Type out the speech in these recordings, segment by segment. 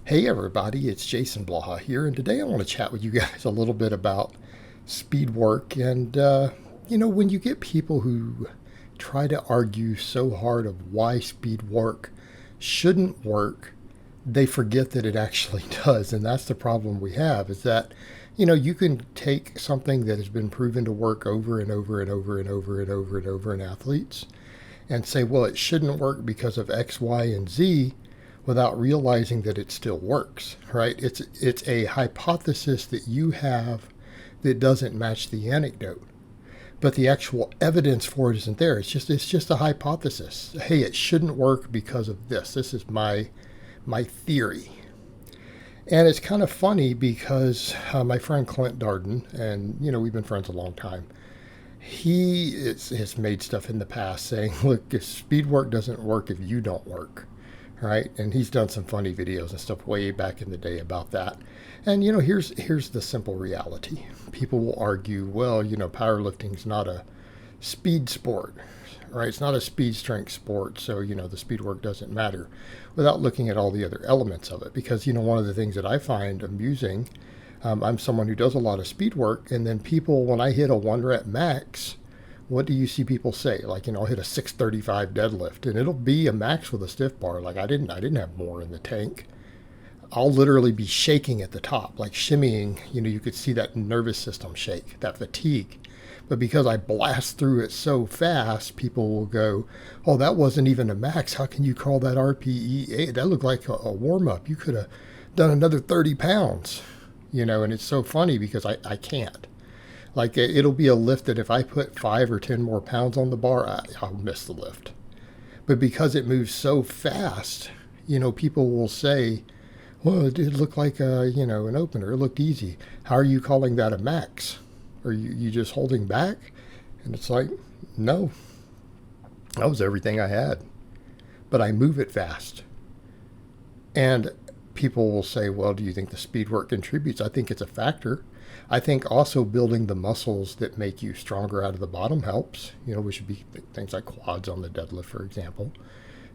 Hey everybody, it's Jason Blaha here, and today I want to chat with you guys a little bit about speed work. When you get people who try to argue so hard of why speed work shouldn't work, they forget that it actually does. And that's the problem we have is that, you can take something that has been proven to work over and over and over and over and over and over in athletes and say, well, it shouldn't work because of X, Y, and Z without realizing that it still works, right? It's a hypothesis that you have that doesn't match the anecdote. But the actual evidence for it isn't there. It's just a hypothesis. Hey, it shouldn't work because of this. This is my theory. And it's kind of funny because my friend Clint Darden, and we've been friends a long time, has made stuff in the past saying, look, if speed work doesn't work if you don't work, right? And he's done some funny videos and stuff way back in the day about that. And here's the simple reality. People will argue, well, powerlifting's not a speed sport, right? It's not a speed strength sport, so the speed work doesn't matter, without looking at all the other elements of it. Because one of the things that I find amusing, I'm someone who does a lot of speed work, and then people, when I hit a 1 rep max, what do you see people say? Like, I'll hit a 635 deadlift, and it'll be a max with a stiff bar. Like, I didn't have more in the tank. I'll literally be shaking at the top, like shimmying. You could see that nervous system shake, that fatigue. But because I blast through it so fast, people will go, oh, that wasn't even a max. How can you call that RPE? That looked like a warm-up. You could have done another 30 pounds. And it's so funny because I can't. Like, it'll be a lift that if I put 5 or 10 more pounds on the bar, I'll miss the lift. But because it moves so fast, people will say, well, it looked like an opener. It looked easy. How are you calling that a max? Are you just holding back? And it's like, no, that was everything I had. But I move it fast. And people will say, well, do you think the speed work contributes? I think it's a factor. I think also building the muscles that make you stronger out of the bottom helps, which would be things like quads on the deadlift, for example,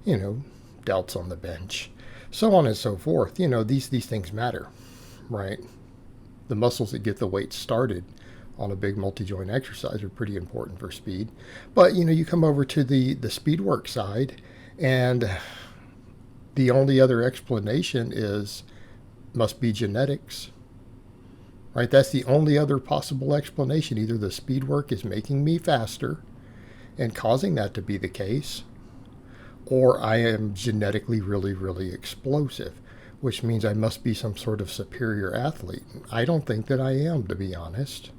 delts on the bench, so on and so forth. These things matter, right? The muscles that get the weight started on a big multi-joint exercise are pretty important for speed. But, you come over to the speed work side, and the only other explanation must be genetics. Right? That's the only other possible explanation. Either the speed work is making me faster and causing that to be the case, or I am genetically really, really explosive, which means I must be some sort of superior athlete. I don't think that I am, to be honest.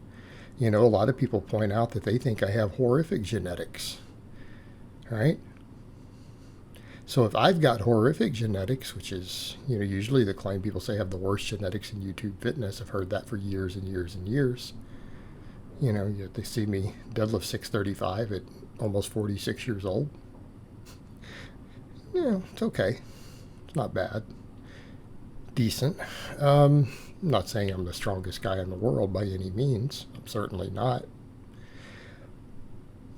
A lot of people point out that they think I have horrific genetics, right? So if I've got horrific genetics, which is, usually the claim people say I have the worst genetics in YouTube fitness. I've heard that for years and years and years. They see me deadlift 635 at almost 46 years old. It's okay. It's not bad. Decent. I'm not saying I'm the strongest guy in the world by any means. I'm certainly not.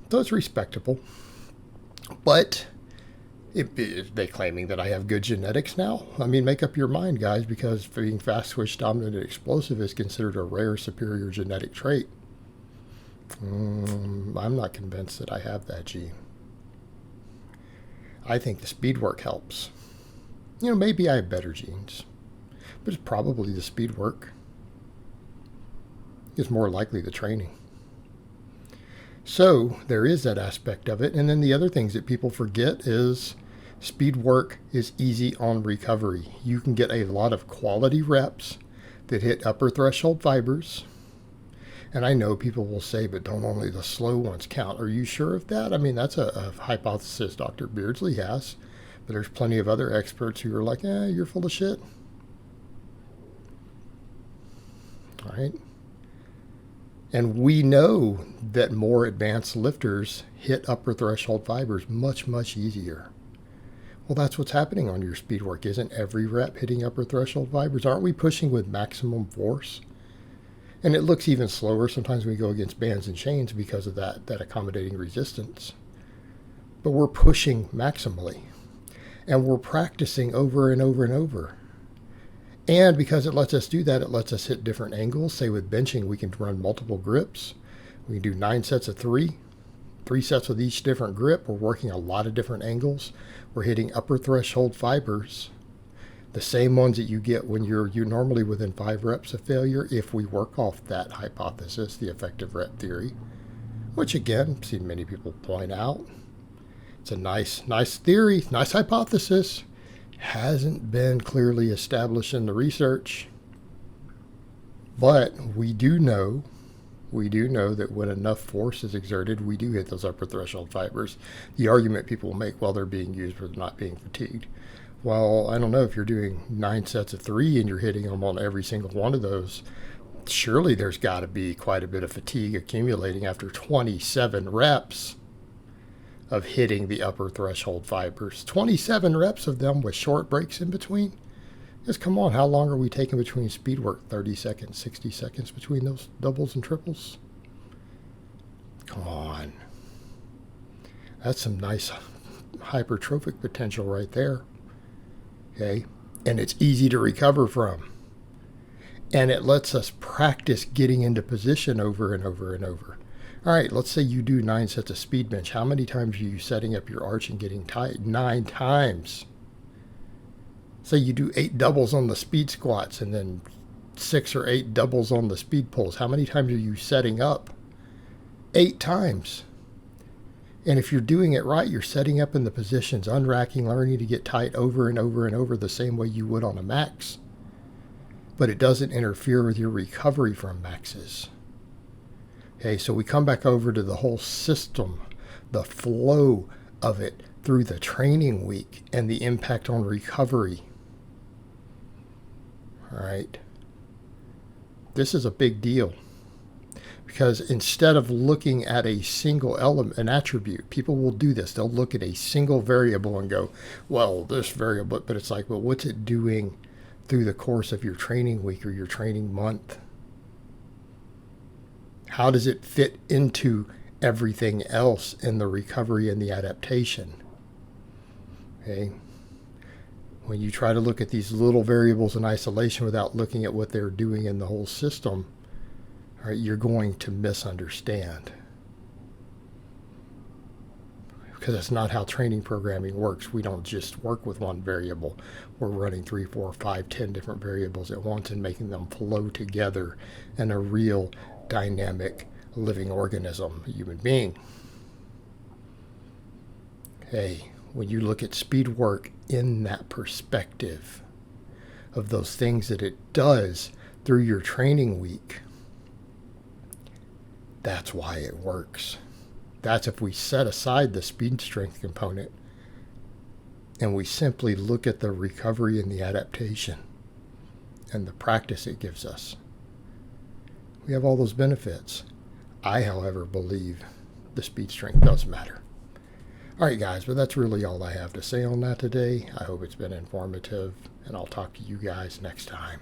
So it's respectable. But they claiming that I have good genetics now? I mean, make up your mind, guys, because being fast twitch, dominant, and explosive is considered a rare, superior genetic trait. I'm not convinced that I have that gene. I think the speed work helps. Maybe I have better genes, but it's probably the speed work. It's more likely the training. So there is that aspect of it. And then the other things that people forget is speed work is easy on recovery. You can get a lot of quality reps that hit upper threshold fibers. And I know people will say, but don't only the slow ones count. Are you sure of that? I mean, that's a hypothesis Dr. Beardsley has. But there's plenty of other experts who are like, you're full of shit. All right. And we know that more advanced lifters hit upper threshold fibers much, much easier. Well, that's what's happening on your speed work. Isn't every rep hitting upper threshold fibers? Aren't we pushing with maximum force? And it looks even slower sometimes when we go against bands and chains because of that accommodating resistance. But we're pushing maximally. And we're practicing over and over and over. And because it lets us do that, it lets us hit different angles. Say with benching, we can run multiple grips. We can do 9 sets of 3 sets with each different grip. We're working a lot of different angles. We're hitting upper threshold fibers, the same ones that you get when you're normally within 5 reps of failure, if we work off that hypothesis, the effective rep theory, which again, I've seen many people point out. It's a nice theory, nice hypothesis. Hasn't been clearly established in the research. But we do know that when enough force is exerted, we do hit those upper threshold fibers. The argument people will make, well, they're being used for not being fatigued. Well, I don't know, if you're doing 9 sets of 3 and you're hitting them on every single one of those, surely there's got to be quite a bit of fatigue accumulating after 27 reps of hitting the upper threshold fibers. 27 reps of them with short breaks in between. Just come on, how long are we taking between speed work? 30 seconds, 60 seconds between those doubles and triples? Come on. That's some nice hypertrophic potential right there. Okay? And it's easy to recover from. And it lets us practice getting into position over and over and over. All right, let's say you do 9 sets of speed bench. How many times are you setting up your arch and getting tight? 9 times. Say you do 8 doubles on the speed squats and then 6 or 8 doubles on the speed pulls. How many times are you setting up? 8 times. And if you're doing it right, you're setting up in the positions, unracking, learning to get tight over and over and over the same way you would on a max. But it doesn't interfere with your recovery from maxes. Okay, so we come back over to the whole system, the flow of it through the training week and the impact on recovery. All right. This is a big deal because instead of looking at a single element, an attribute, people will do this. They'll look at a single variable and go, well, this variable, but it's like, well, what's it doing through the course of your training week or your training month? How does it fit into everything else in the recovery and the adaptation? Okay. When you try to look at these little variables in isolation without looking at what they're doing in the whole system, all right, you're going to misunderstand. Because that's not how training programming works. We don't just work with one variable. We're running 3, 4, 5, 10 different variables at once and making them flow together in a real dynamic living organism, a human being. Okay, when you look at speed work in that perspective of those things that it does through your training week, that's why it works. That's if we set aside the speed strength component and we simply look at the recovery and the adaptation and the practice it gives us. We have all those benefits. I, however, believe the speed strength does matter. All right, guys, but that's really all I have to say on that today. I hope it's been informative, and I'll talk to you guys next time.